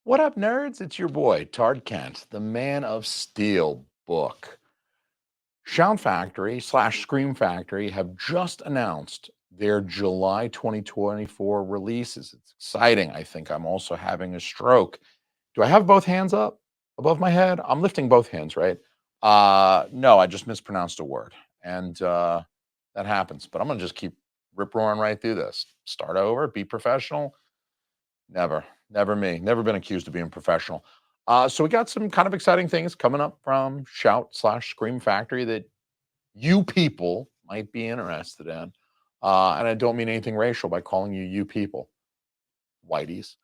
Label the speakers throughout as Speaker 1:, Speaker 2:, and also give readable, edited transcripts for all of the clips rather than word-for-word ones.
Speaker 1: What up, nerds? It's your boy, Tard Kent, the man of steel book. Shout Factory slash Scream Factory have just announced their July 2024 releases. It's exciting. I think I'm also having a stroke. Do I have both hands up above my head? I'm lifting both hands, right? No, I just mispronounced a word. And that happens. But I'm going to just keep rip roaring right through this. Start over, be professional. Never me. Never been accused of being professional. So we got some kind of exciting things coming up from Shout slash Scream Factory that you people might be interested in. And I don't mean anything racial by calling you people, whiteys.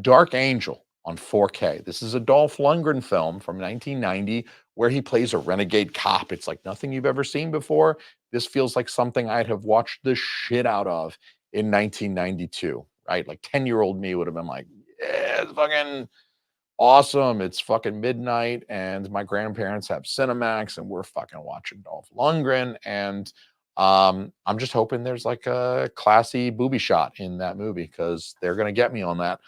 Speaker 1: Dark Angel on 4K. This is a Dolph Lundgren film from 1990 where he plays a renegade cop. It's like nothing you've ever seen before. This feels like something I'd have watched the shit out of in 1992, right? Like 10-year-old me would have been like, yeah, it's fucking awesome. It's fucking midnight, and my grandparents have Cinemax, and we're fucking watching Dolph Lundgren. And I'm just hoping there's like a classy booby shot in that movie because they're gonna get me on that.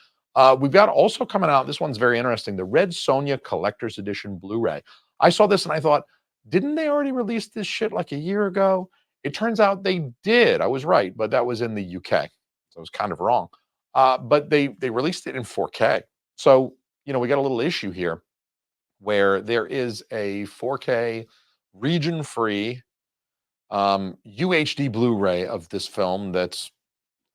Speaker 1: We've got also coming out. This one's very interesting. The Red Sonja Collector's Edition Blu-ray. I saw this and I thought, didn't they already release this shit like a year ago? It turns out they did. I was right, but that was in the UK, so I was kind of wrong. But they released it in 4K. So we got a little issue here where there is a 4K region free UHD Blu-ray of this film that's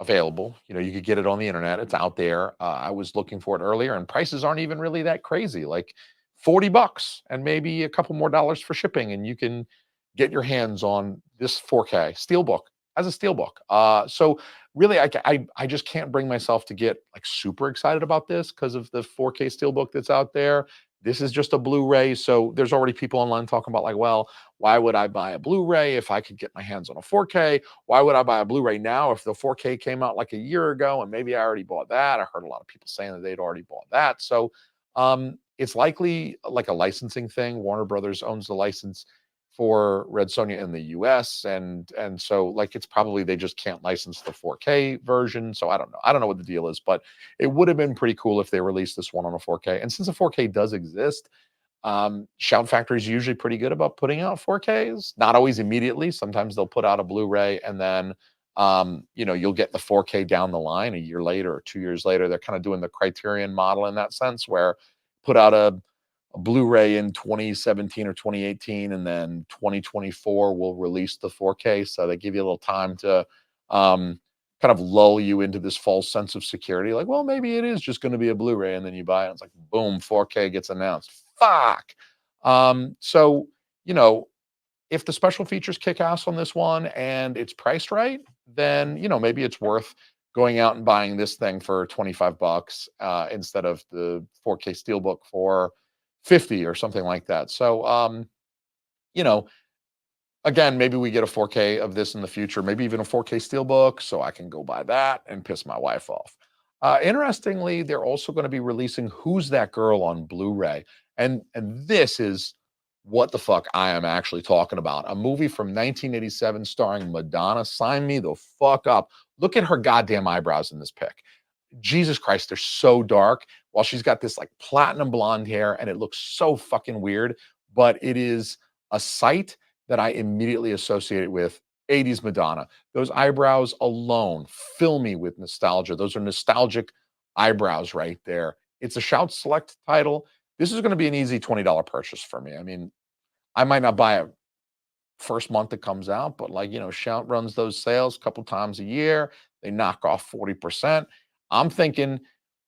Speaker 1: available. You could get it on the internet. It's out there. I was looking for it earlier, and prices aren't even really that crazy. Like $40 and maybe a couple more dollars for shipping, and you can get your hands on this 4K steelbook as a steelbook. So really, I just can't bring myself to get like super excited about this because of the 4K steelbook that's out there. This is just a Blu-ray, so there's already people online talking about like, well, why would I buy a Blu-ray if I could get my hands on a 4K? Why would I buy a Blu-ray now if the 4K came out like a year ago and maybe I already bought that? I heard a lot of people saying that they'd already bought that. So it's likely like a licensing thing. Warner Brothers owns the license for Red Sonja in the US. And so like it's probably they just can't license the 4K version. So I don't know. I don't know what the deal is, but it would have been pretty cool if they released this one on a 4K. And since the 4K does exist, Shout Factory is usually pretty good about putting out 4Ks. Not always immediately. Sometimes they'll put out a Blu-ray and then you'll get the 4K down the line a year later or 2 years later. They're kind of doing the Criterion model in that sense, where put out a Blu-ray in 2017 or 2018, and then 2024 will release the 4K. So they give you a little time to kind of lull you into this false sense of security. Like, well, maybe it is just going to be a Blu-ray, and then you buy it. And it's like, boom, 4K gets announced. Fuck. So if the special features kick ass on this one and it's priced right, then maybe it's worth going out and buying this thing for $25 instead of the 4K steelbook for 50 or something like that. So you know, again, maybe we get a 4K of this in the future, maybe even a 4K steelbook, so I can go buy that and piss my wife off. Interestingly, they're also going to be releasing Who's That Girl on Blu-ray, and this is what the fuck I am actually talking about. A movie from 1987 starring Madonna. Sign me the fuck up. Look at her goddamn eyebrows in this pic. Jesus Christ, they're so dark. While she's got this like platinum blonde hair, and it looks so fucking weird, but it is a sight that I immediately associate with 80s Madonna. Those eyebrows alone fill me with nostalgia. Those are nostalgic eyebrows right there. It's a Shout Select title. This is going to be an easy $20 purchase for me. I mean, I might not buy it first month it comes out, but like, Shout runs those sales a couple times a year. They knock off 40%. I'm thinking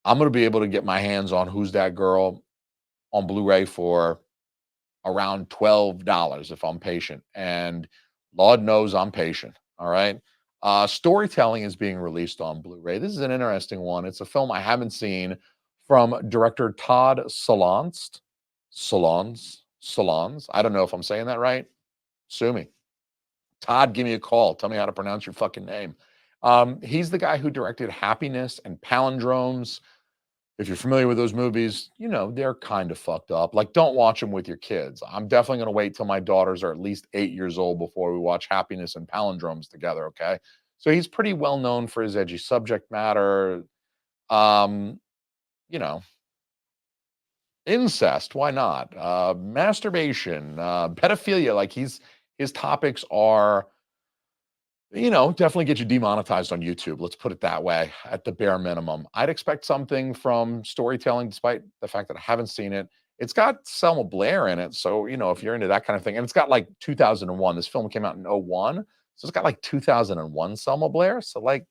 Speaker 1: I'm going to be able to get my hands on Who's That Girl on Blu-ray for around $12 if I'm patient. And Lord knows I'm patient. All right. Storytelling is being released on Blu-ray. This is an interesting one. It's a film I haven't seen from director Todd Solondz. Solondz. I don't know if I'm saying that right. Sue me. Todd, give me a call. Tell me how to pronounce your fucking name. He's the guy who directed Happiness and Palindromes. If you're familiar with those movies, they're kind of fucked up. Like, don't watch them with your kids. I'm definitely going to wait till my daughters are at least 8 years old before we watch Happiness and Palindromes together. Okay. So he's pretty well known for his edgy subject matter. Um, you know, incest, why not? Masturbation, pedophilia, like his topics are, definitely get you demonetized on YouTube. Let's put it that way at the bare minimum. I'd expect something from storytelling, despite the fact that I haven't seen it. It's got Selma Blair in it. So, if you're into that kind of thing, and it's got like 2001. This film came out in '01. So it's got like 2001 Selma Blair. So, like,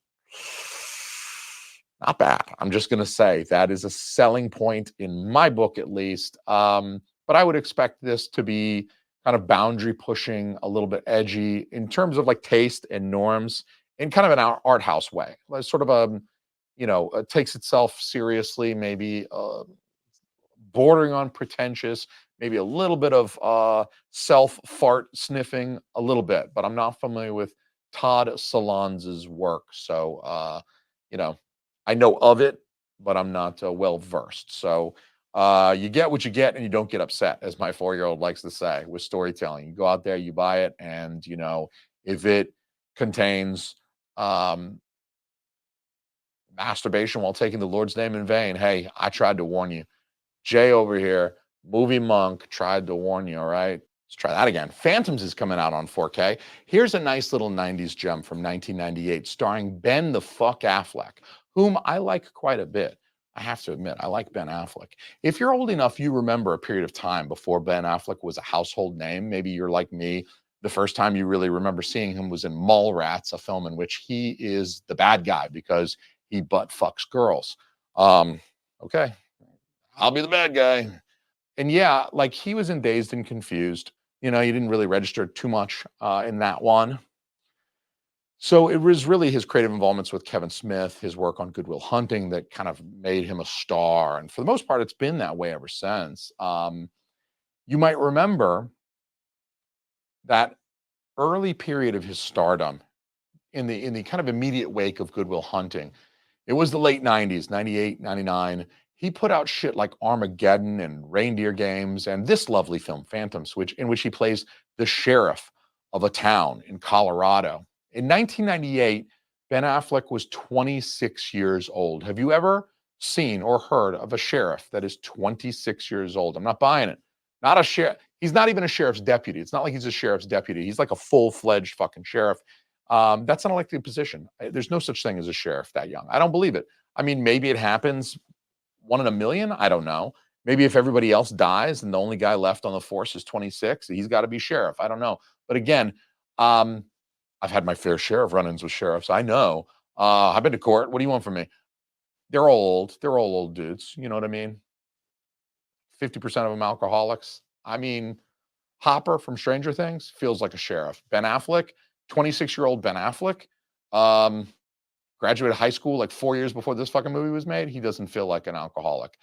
Speaker 1: not bad. I'm just going to say that is a selling point in my book, at least. But I would expect this to be kind of boundary pushing, a little bit edgy in terms of like taste and norms in kind of an art house way. Like sort of takes itself seriously, maybe bordering on pretentious, maybe a little bit of self fart sniffing, a little bit. But I'm not familiar with Todd Solondz's work, so you know, I know of it, but I'm not well versed. So you get what you get, and you don't get upset, as my 4-year-old likes to say, with storytelling. You go out there, you buy it, and if it contains um, masturbation while taking the Lord's name in vain, hey, I tried to warn you. Jay over here, movie monk, tried to warn you. All right, let's try that again. Phantoms is coming out on 4K. Here's a nice little 90s gem from 1998, starring Ben the fuck Affleck, whom I like quite a bit. I have to admit, I like Ben Affleck. If you're old enough, you remember a period of time before Ben Affleck was a household name. Maybe you're like me. The first time you really remember seeing him was in Mallrats, a film in which he is the bad guy because he butt fucks girls. Okay, I'll be the bad guy. And yeah, like he was in Dazed and Confused. He didn't really register too much in that one. So it was really his creative involvements with Kevin Smith, his work on Good Will Hunting, that kind of made him a star. And for the most part, it's been that way ever since. You might remember that early period of his stardom in the kind of immediate wake of Good Will Hunting. It was the late 90s, 98, 99. He put out shit like Armageddon and Reindeer Games and this lovely film, Phantoms, in which he plays the sheriff of a town in Colorado. In 1998, Ben Affleck was 26 years old. Have you ever seen or heard of a sheriff that is 26 years old? I'm not buying it. Not a sheriff. He's not even a sheriff's deputy. It's not like he's a sheriff's deputy. He's like a full-fledged fucking sheriff. That's not an elected position. There's no such thing as a sheriff that young. I don't believe it. I mean, maybe it happens 1 in a million. I don't know. Maybe if everybody else dies and the only guy left on the force is 26, he's got to be sheriff. I don't know. But again, I've had my fair share of run-ins with sheriffs. I know. I've been to court. What do you want from me? They're old. They're all old dudes. You know what I mean? 50% of them alcoholics. I mean, Hopper from Stranger Things feels like a sheriff. Ben Affleck, 26-year-old Ben Affleck, um, graduated high school like 4 years before this fucking movie was made. He doesn't feel like an alcoholic.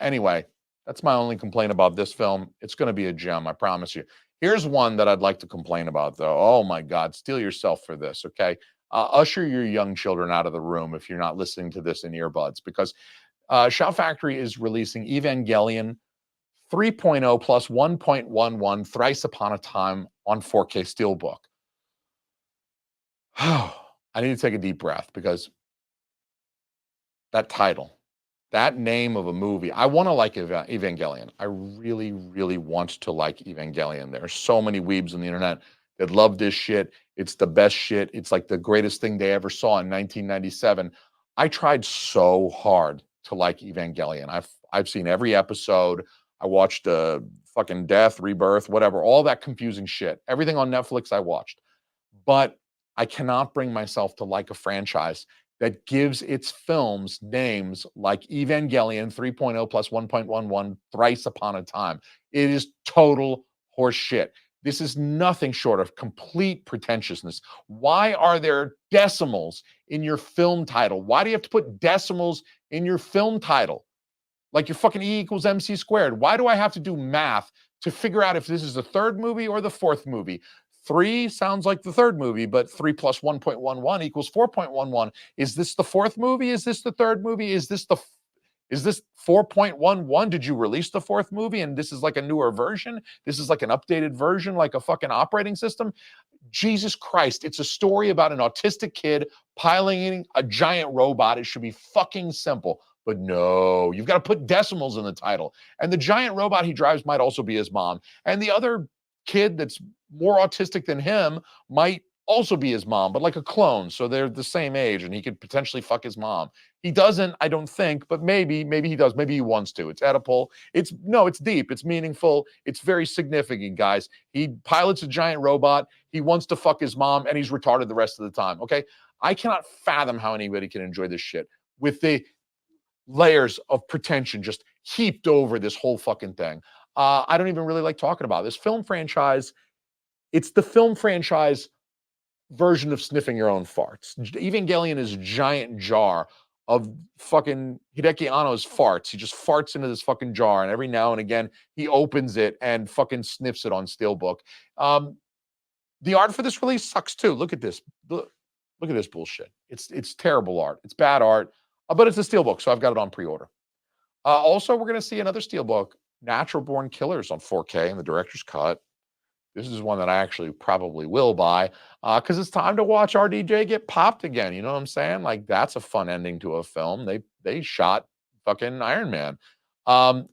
Speaker 1: Anyway, that's my only complaint about this film. It's going to be a gem, I promise you. Here's one that I'd like to complain about, though. Oh my God, steel yourself for this, okay? Usher your young children out of the room if you're not listening to this in earbuds, because Shout Factory is releasing Evangelion 3.0 plus 1.11 Thrice Upon a Time on 4K Steelbook. I need to take a deep breath because that title, that name of a movie, I want to like Evangelion. I really, really want to like Evangelion. There are so many weebs on the internet that love this shit. It's the best shit. It's like the greatest thing they ever saw in 1997. I tried so hard to like Evangelion. I've seen every episode. I watched fucking Death, Rebirth, whatever, all that confusing shit. Everything on Netflix I watched. But I cannot bring myself to like a franchise that gives its films names like Evangelion 3.0 plus 1.11 Thrice Upon a Time. It is total horse shit. This is nothing short of complete pretentiousness. Why are there decimals in your film title? Why do you have to put decimals in your film title? Like your fucking E equals MC squared. Why do I have to do math to figure out if this is the third movie or the fourth movie? 3 sounds like the third movie, but 3 plus 1.11 equals 4.11. Is this the fourth movie? Is this the third movie? Is this 4.11? Did you release the fourth movie and this is like a newer version? This is like an updated version, like a fucking operating system? Jesus Christ, it's a story about an autistic kid piloting a giant robot. It should be fucking simple. But no, you've got to put decimals in the title. And the giant robot he drives might also be his mom. And the other kid that's more autistic than him might also be his mom, but like a clone. So they're the same age and he could potentially fuck his mom. He doesn't, I don't think, but maybe he does. Maybe he wants to. It's Oedipal. It's deep. It's meaningful. It's very significant, guys. He pilots a giant robot. He wants to fuck his mom and he's retarded the rest of the time. Okay. I cannot fathom how anybody can enjoy this shit with the layers of pretension just heaped over this whole fucking thing. I don't even really like talking about this film franchise. It's the film franchise version of sniffing your own farts. Evangelion is a giant jar of fucking Hideki Anno's farts. He just farts into this fucking jar, and every now and again he opens it and fucking sniffs it on steelbook. The art for this release sucks too. Look at this. Look at this bullshit. It's terrible art. It's bad art, but it's a steelbook, so I've got it on pre-order. Also, we're going to see another steelbook, Natural Born Killers, on 4K in the director's cut. This is one that I actually probably will buy because it's time to watch RDJ get popped again. You know what I'm saying? Like that's a fun ending to a film. They shot fucking Iron Man.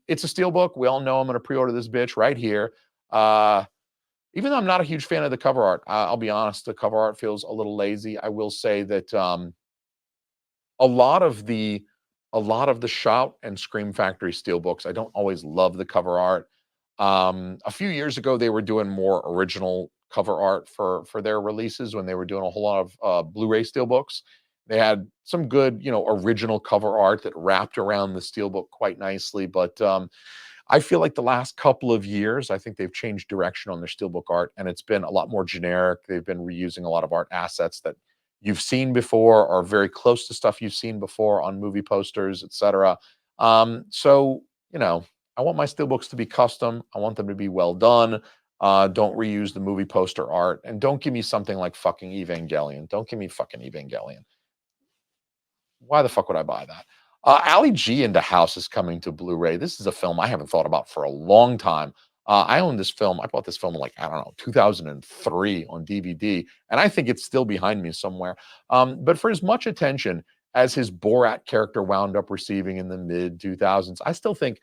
Speaker 1: It's a steelbook. We all know I'm going to pre-order this bitch right here. Even though I'm not a huge fan of the cover art, I'll be honest, the cover art feels a little lazy. I will say that a lot of the Shout and Scream Factory steelbooks, I don't always love the cover art. A few years ago, they were doing more original cover art for their releases when they were doing a whole lot of Blu-ray steelbooks. They had some good, original cover art that wrapped around the steelbook quite nicely. But I feel like the last couple of years, I think they've changed direction on their steelbook art, and it's been a lot more generic. They've been reusing a lot of art assets that you've seen before or very close to stuff you've seen before on movie posters, etc. So, I want my steelbooks to be custom. I want them to be well done. Don't reuse the movie poster art, and don't give me something like fucking Evangelion. Don't give me fucking Evangelion. Why the fuck would I buy that? Ali G into House is coming to Blu-ray. This is a film I haven't thought about for a long time. I own this film. I bought this film in, like, I don't know, 2003 on DVD, and I think it's still behind me somewhere. But for as much attention as his Borat character wound up receiving in the mid 2000s, I still think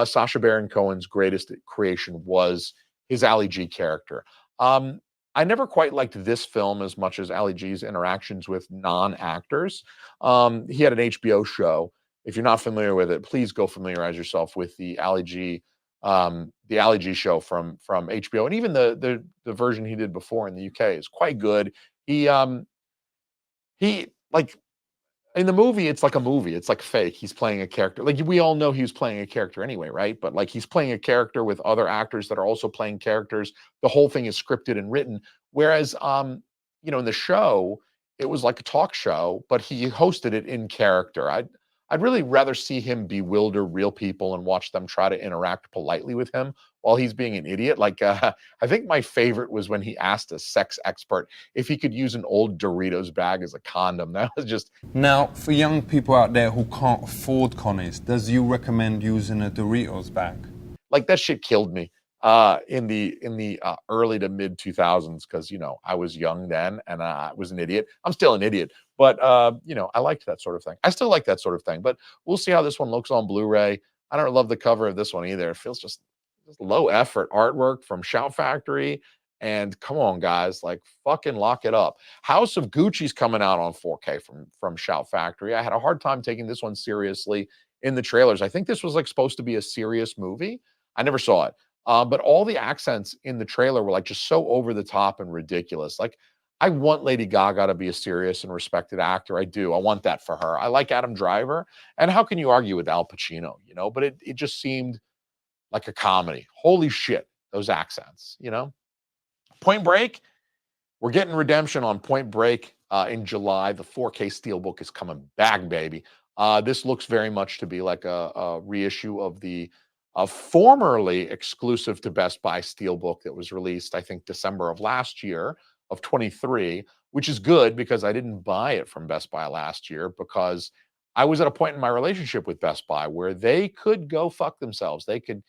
Speaker 1: Sacha Baron Cohen's greatest creation was his Ali G character. I never quite liked this film as much as Ali G's interactions with non-actors. He had an HBO show. If you're not familiar with it, please go familiarize yourself with the Ali G show from HBO, and even the version he did before in the UK is quite good. He like in the movie, it's like a movie. It's like fake. He's playing a character. Like we all know he was playing a character anyway, right? But like he's playing a character with other actors that are also playing characters. The whole thing is scripted and written. Whereas in the show, it was like a talk show, but he hosted it in character. I'd really rather see him bewilder real people and watch them try to interact politely with him while he's being an idiot. Like I think my favorite was when he asked a sex expert if he could use an old Doritos bag as a condom. That was just...
Speaker 2: Now, for young people out there who can't afford connies, does you recommend using a Doritos bag?
Speaker 1: Like that shit killed me in the early to mid 2000s because I was young then and I was an idiot. I'm still an idiot, but I liked that sort of thing. I still like that sort of thing, but we'll see how this one looks on Blu-ray. I don't love the cover of this one either. It feels just low effort artwork from Shout Factory. And come on, guys, like fucking lock it up. House of Gucci's coming out on 4K from Shout Factory. I had a hard time taking this one seriously in the trailers. I think this was like supposed to be a serious movie. I never saw it. But all the accents in the trailer were like just so over the top and ridiculous. Like I want Lady Gaga to be a serious and respected actor. I do. I want that for her. I like Adam Driver. And how can you argue with Al Pacino, But it just seemed like a comedy. Holy shit, those accents, Point Break, we're getting redemption on Point Break in July. The 4K Steelbook is coming back, baby. This looks very much to be like a reissue of the formerly exclusive to Best Buy Steelbook that was released, I think, December of last year of 23, which is good because I didn't buy it from Best Buy last year because I was at a point in my relationship with Best Buy where they could go fuck themselves. They could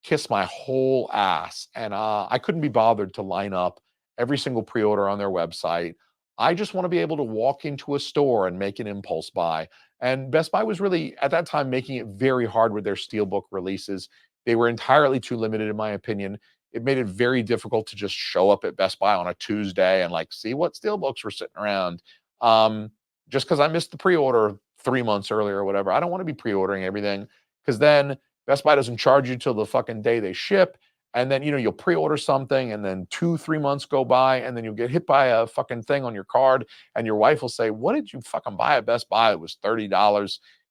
Speaker 1: kiss my whole ass. And I couldn't be bothered to line up every single pre-order on their website. I just want to be able to walk into a store and make an impulse buy. And Best Buy was really, at that time, making it very hard with their Steelbook releases. They were entirely too limited, in my opinion. It made it very difficult to just show up at Best Buy on a Tuesday and like see what Steelbooks were sitting around. Um, just because I missed the pre-order 3 months earlier or whatever. I don't want to be pre-ordering everything because then Best Buy doesn't charge you till the fucking day they ship. And then, you'll pre-order something and then 2, 3 months go by and then you'll get hit by a fucking thing on your card and your wife will say, what did you fucking buy at Best Buy? It was $30. You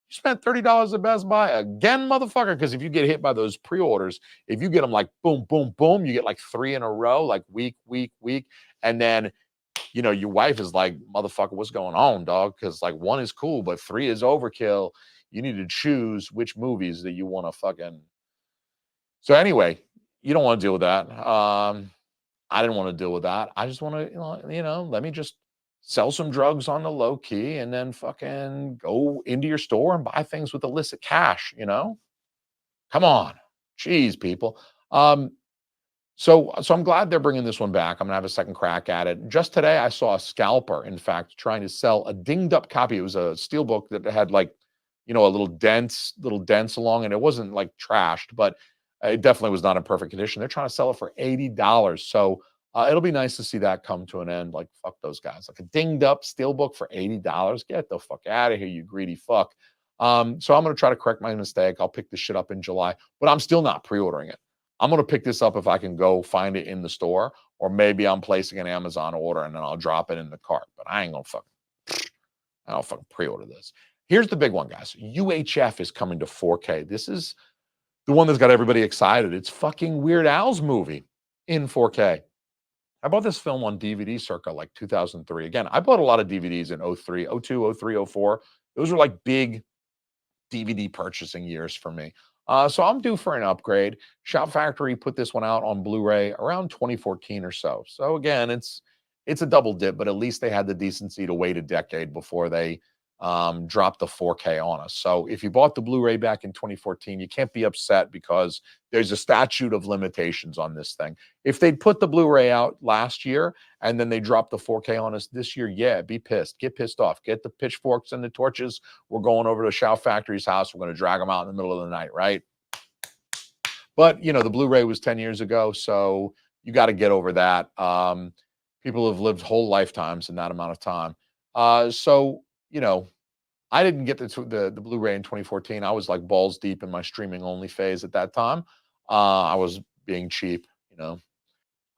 Speaker 1: spent $30 at Best Buy again, motherfucker. Because if you get hit by those pre-orders, if you get them like boom, boom, boom, you get like 3 in a row, like week, week, week. And then, your wife is like, motherfucker, what's going on, dog? Because like 1 is cool, but 3 is overkill. You need to choose which movies that you want to fucking. So anyway, you don't want to deal with that. I didn't want to deal with that. I just want to, let me just sell some drugs on the low key and then fucking go into your store and buy things with illicit cash. Come on. Jeez, people. So I'm glad they're bringing this one back. I'm gonna have a second crack at it. Just today, I saw a scalper, in fact, trying to sell a dinged up copy. It was a steelbook that had like, a little dents along, and it wasn't like trashed, but it definitely was not in perfect condition. They're trying to sell it for $80. So it'll be nice to see that come to an end. Like, fuck those guys. Like a dinged up steelbook for $80. Get the fuck out of here, you greedy fuck. So I'm gonna try to correct my mistake. I'll pick this shit up in July, but I'm still not pre-ordering it. I'm going to pick this up if I can go find it in the store, or maybe I'm placing an Amazon order and then I'll drop it in the cart. But I ain't going to I don't fucking pre-order this. Here's the big one, guys. UHF is coming to 4K. This is the one that's got everybody excited. It's fucking Weird Al's movie in 4K. I bought this film on DVD circa like 2003. Again, I bought a lot of DVDs in 03, 02, 03, 04. Those were like big DVD purchasing years for me. So I'm due for an upgrade. Shout Factory put this one out on Blu-ray around 2014 or so. So again, it's a double dip, but at least they had the decency to wait a decade before they dropped the 4K on us. So if you bought the Blu-ray back in 2014, you can't be upset because there's a statute of limitations on this thing. If they'd put the Blu-ray out last year and then they dropped the 4K on us this year, yeah, be pissed. Get pissed off. Get the pitchforks and the torches. We're going over to Shout Factory's house. We're going to drag them out in the middle of the night, right? But, the Blu-ray was 10 years ago, so you got to get over that. People have lived whole lifetimes in that amount of time. So, I didn't get the Blu-ray in 2014. I was like balls deep in my streaming only phase at that time. I was being cheap. I'm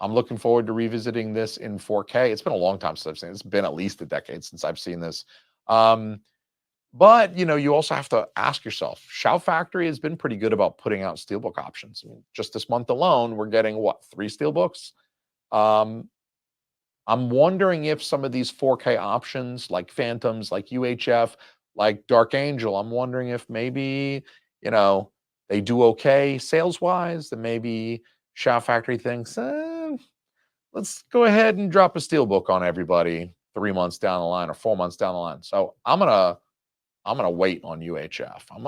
Speaker 1: looking forward to revisiting this in 4K. It's been a long time since I've seen it. It's been at least a decade since I've seen this. But you also have to ask yourself, Shout Factory has been pretty good about putting out steelbook options. I mean, just this month alone, we're getting what, 3 steelbooks? I'm wondering if some of these 4K options like Phantoms, like UHF, like Dark Angel, I'm wondering if maybe, they do okay sales-wise, and maybe Shout Factory thinks, let's go ahead and drop a steelbook on everybody 3 months down the line or 4 months down the line. So I'm gonna wait on UHF. I'm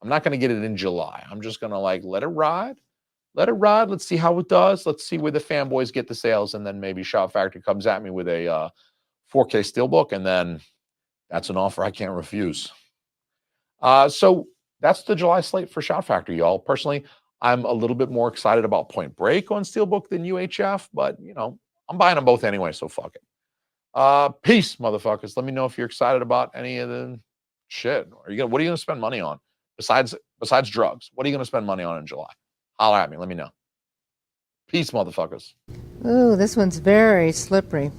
Speaker 1: not gonna get it in July. I'm just gonna like let it ride. Let it ride. Let's see how it does. Let's see where the fanboys get the sales, and then maybe Shout Factory comes at me with a 4K steelbook, and then that's an offer I can't refuse. So that's the July slate for Shout Factory, y'all. Personally, I'm a little bit more excited about Point Break on steelbook than UHF, but I'm buying them both anyway, so fuck it. Peace, motherfuckers. Let me know if you're excited about any of the shit. What are you gonna spend money on besides drugs? What are you gonna spend money on in July? Holler at me. Let me know. Peace, motherfuckers.
Speaker 3: Ooh, this one's very slippery.